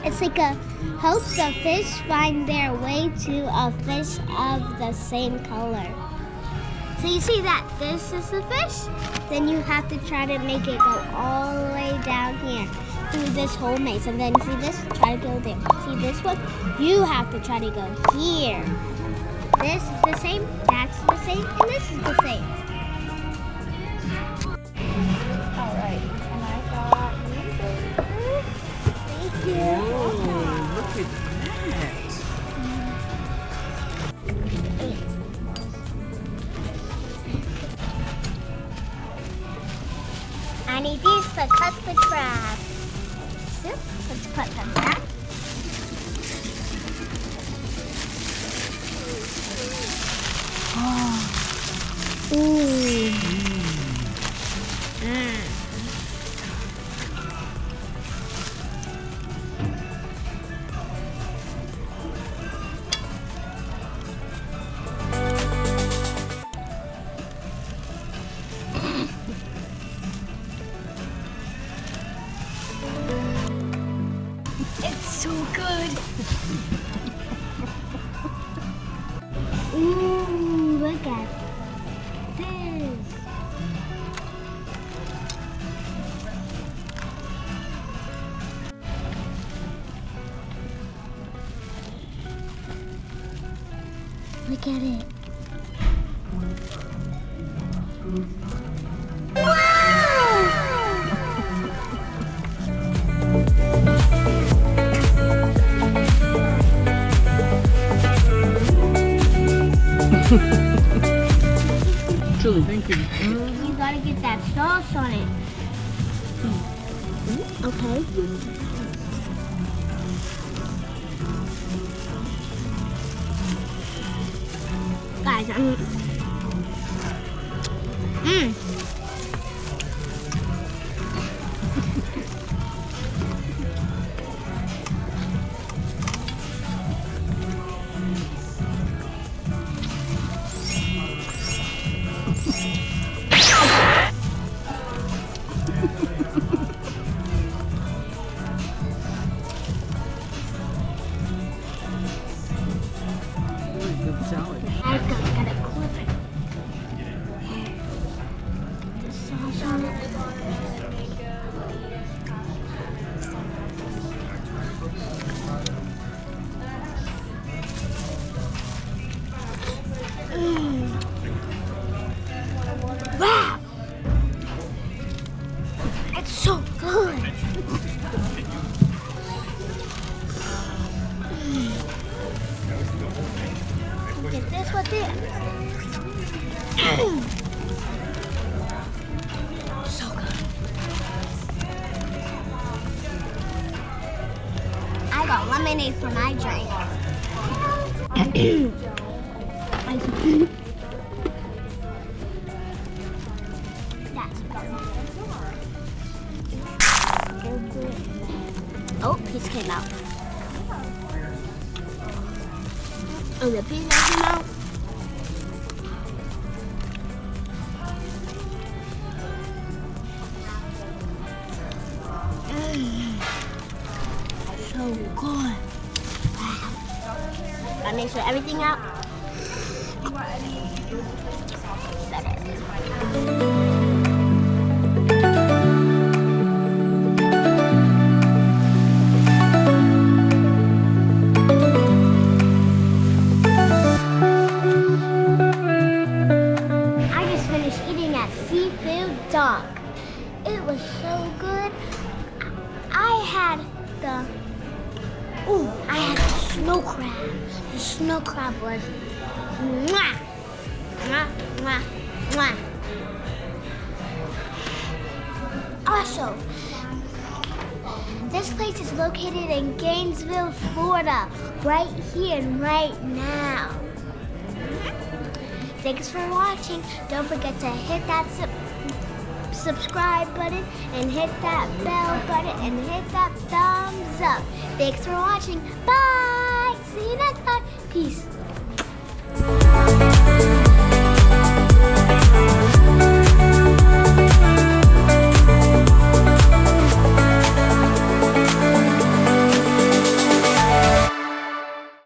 it's like a help the fish find their way to a fish of the same color. So you see that this is the fish, then you have to try to make it go all the way down here through this whole maze. And then see this, try to go there. See this one, you have to try to go here. This is the same, that's the same, and this is the same. All right, and I got you. Thank you. Oh, look at that. I need these to cut the crab. So, let's put them back. Oh. Ooh. It's so good. Ooh, look at this. Look at it. Truly, thank you. You gotta get that sauce on it. Okay. Guys, Good salad. I gotta clip it. The sauce on it. Wow! It's so good. Get this with it. So good. I got lemonade for my drink. That's good. Oh, piece came out. Oh, the piece that came out. So good. Wow. I make sure everything out. I just finished eating at Seafood Mukbang. It was so good. I had the snow crab. The snow crab was mwah, mwah, mwah, mwah. Also, this place is located in Gainesville, Florida, right here and right now. Thanks for watching. Don't forget to hit that subscribe button and hit that bell button and hit that thumbs up. Thanks for watching. Bye. See you next time. Peace.